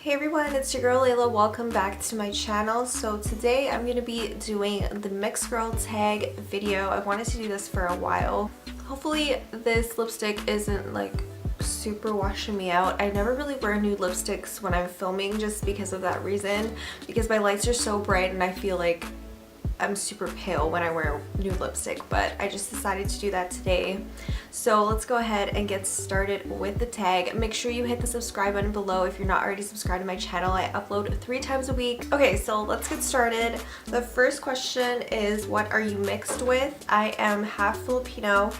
Hey everyone, it's your girl Layla. Welcome back to my channel. So today I'm going to be doing the mixed girl tag video. I wanted to do this for a while. Hopefully this lipstick isn't like super washing me out. I never really wear nude lipsticks when I'm filming just because of that reason, because my lights are so bright and I feel like I'm super pale when I wear nude lipstick, but I just decided to do that today. So let's go ahead and get started with the tag. Make sure you hit the subscribe button below if you're not already subscribed to my channel. I upload 3 times a week. Okay, so let's get started. The first question is, what are you mixed with? I am half Filipino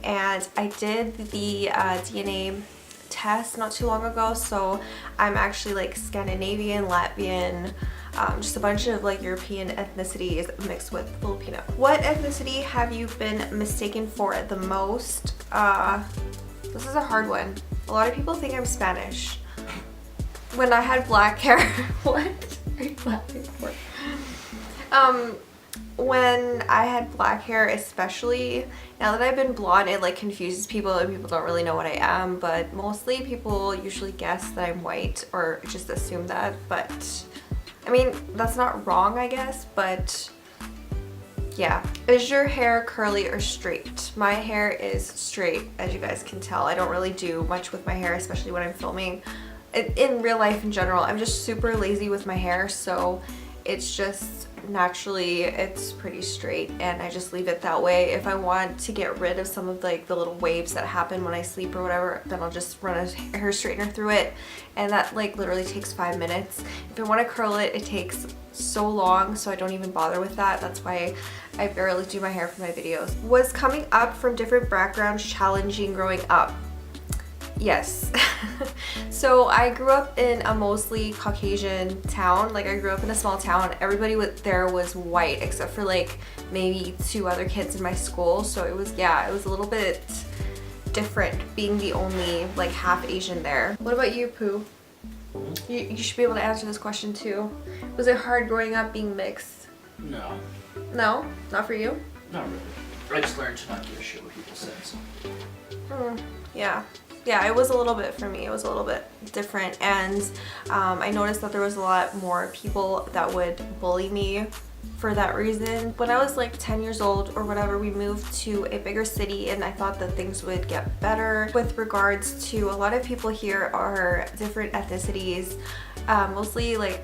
and I did the DNA test not too long ago, so I'm actually like Scandinavian, Latvian, just a bunch of like European ethnicities mixed with Filipino. What ethnicity have you been mistaken for the most? This is a hard one. A lot of people think I'm Spanish. When I had black hair, what are you laughing for? When I had black hair, especially, now that I've been blonde, it like confuses people and people don't really know what I am, but mostly people usually guess that I'm white or just assume that, but I mean, that's not wrong, I guess, but yeah. Is your hair curly or straight? My hair is straight, as you guys can tell. I don't really do much with my hair, especially when I'm filming. In real life in general, I'm just super lazy with my hair, so it's just naturally it's pretty straight and I just leave it that way. If I want to get rid of some of like the little waves that happen when I sleep or whatever, then I'll just run a hair straightener through it, and that like literally takes 5 minutes. If I want to curl it, it takes so long, so I don't even bother with that. That's why I barely do my hair for my videos. Was coming up from different backgrounds challenging growing up? Yes. So I grew up in a mostly Caucasian town. Like I grew up in a small town. Everybody there was white except for like maybe 2 other kids in my school. So it was, yeah, it was a little bit different being the only like half Asian there. What about you, Pooh? You should be able to answer this question too. Was it hard growing up being mixed? No. No? Not for you? Not really. I just learned to not give a shit what people said, so. Yeah. Yeah, it was a little bit for me. It was a little bit different, and I noticed that there was a lot more people that would bully me for that reason. When I was like 10 years old or whatever, we moved to a bigger city and I thought that things would get better with regards to a lot of people here are different ethnicities, mostly like,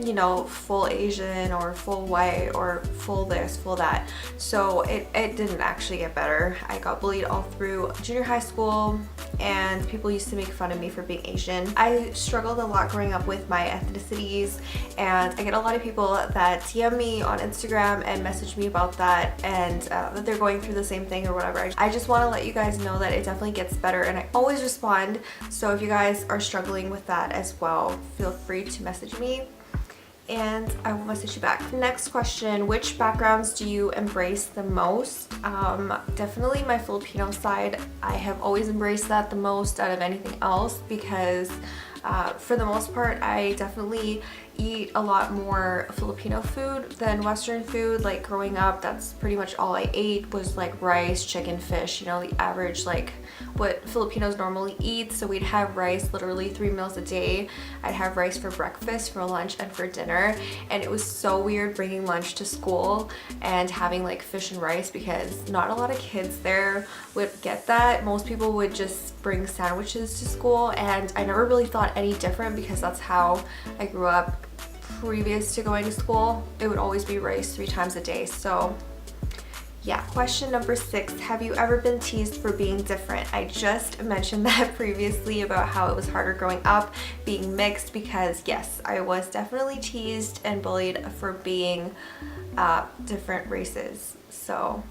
you know, full Asian or full white or full this, full that. So it didn't actually get better. I got bullied all through junior high school and people used to make fun of me for being Asian. I struggled a lot growing up with my ethnicities, and I get a lot of people that DM me on Instagram and message me about that, and that they're going through the same thing or whatever. I just want to let you guys know that it definitely gets better, and I always respond. So if you guys are struggling with that as well, feel free to message me and I will message you back. Next question, which backgrounds do you embrace the most? Definitely my Filipino side. I have always embraced that the most out of anything else because for the most part, I definitely eat a lot more Filipino food than Western food. Like growing up, that's pretty much all I ate was like rice, chicken, fish, you know, the average like what Filipinos normally eat. So we'd have rice literally 3 meals a day. I'd have rice for breakfast, for lunch, and for dinner. And it was so weird bringing lunch to school and having like fish and rice because not a lot of kids there would get that. Most people would just bring sandwiches to school, and I never really thought any different because that's how I grew up previous to going to school. It would always be rice 3 times a day. So yeah. Question number 6, have you ever been teased for being different? I just mentioned that previously about how it was harder growing up being mixed because yes, I was definitely teased and bullied for being different races. So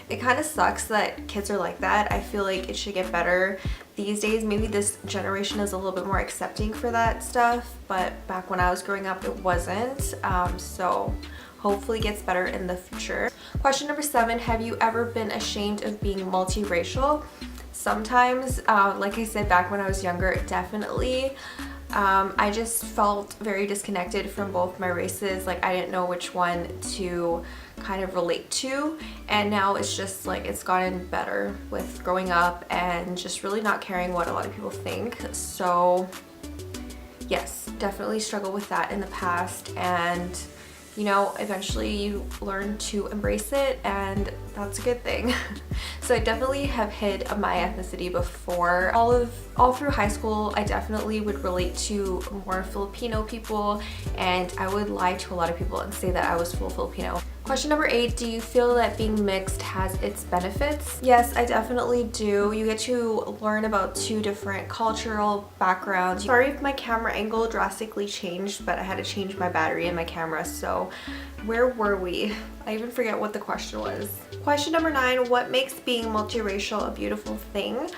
it kind of sucks that kids are like that. I feel like it should get better these days. Maybe this generation is a little bit more accepting for that stuff, but back when I was growing up it wasn't. So hopefully gets better in the future. Question number 7, have you ever been ashamed of being multiracial? Sometimes, like I said, back when I was younger, definitely. I just felt very disconnected from both my races. Like I didn't know which one to kind of relate to, and now it's just like it's gotten better with growing up and just really not caring what a lot of people think. So yes, definitely struggled with that in the past, and you know, eventually you learn to embrace it, and that's a good thing. So I definitely have hid my ethnicity before. All through high school, I definitely would relate to more Filipino people, and I would lie to a lot of people and say that I was full Filipino. Question number 8, do you feel that being mixed has its benefits? Yes, I definitely do. You get to learn about 2 different cultural backgrounds. Sorry if my camera angle drastically changed, but I had to change my battery in my camera, so where were we? I even forget what the question was. Question number 9, what makes being multiracial a beautiful thing?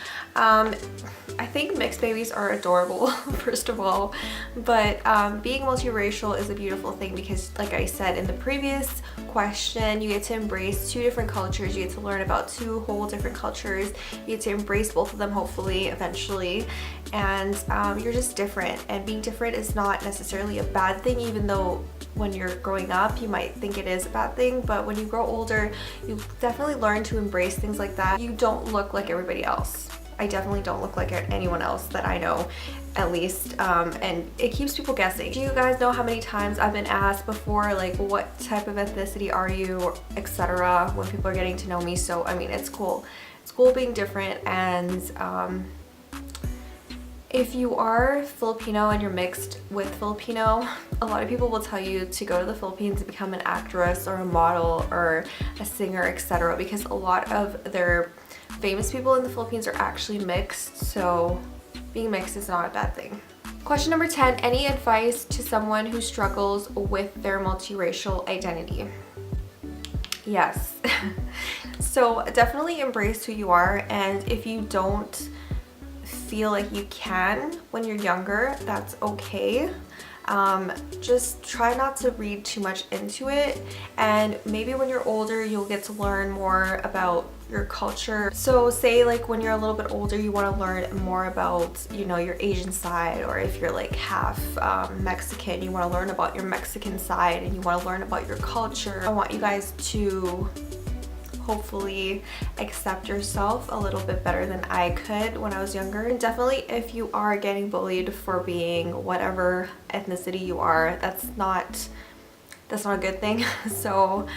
I think mixed babies are adorable, first of all, but being multiracial is a beautiful thing because, like I said in the previous question, you get to embrace 2 different cultures, you get to learn about 2 whole different cultures, you get to embrace both of them hopefully eventually, and you're just different, and being different is not necessarily a bad thing, even though when you're growing up you might think it is a bad thing, but when you grow older you definitely learn to embrace things like that. You don't look like everybody else. I definitely don't look like anyone else that I know, at least, and it keeps people guessing. Do you guys know how many times I've been asked before, like, what type of ethnicity are you, etc., when people are getting to know me? So I mean, it's cool. It's cool being different, and if you are Filipino and you're mixed with Filipino, a lot of people will tell you to go to the Philippines and become an actress or a model or a singer, etc., because a lot of their famous people in the Philippines are actually mixed, so being mixed is not a bad thing. Question number 10, any advice to someone who struggles with their multiracial identity? Yes. So definitely embrace who you are, and if you don't feel like you can when you're younger, that's okay. Just try not to read too much into it, and maybe when you're older you'll get to learn more about your culture. So say like when you're a little bit older you want to learn more about, you know, your Asian side, or if you're like half Mexican, you want to learn about your Mexican side and you want to learn about your culture. I want you guys to hopefully accept yourself a little bit better than I could when I was younger. And definitely if you are getting bullied for being whatever ethnicity you are, that's not a good thing. So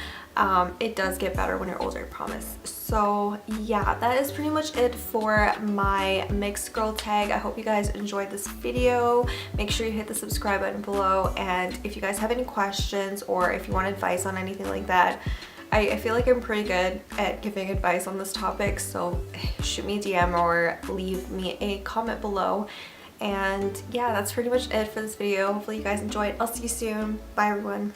it does get better when you're older, I promise. So yeah, that is pretty much it for my mixed girl tag. I hope you guys enjoyed this video. Make sure you hit the subscribe button below, and if you guys have any questions or if you want advice on anything like that, I feel like I'm pretty good at giving advice on this topic, so shoot me a DM or leave me a comment below. And yeah, that's pretty much it for this video. Hopefully you guys enjoyed. I'll see you soon. Bye everyone.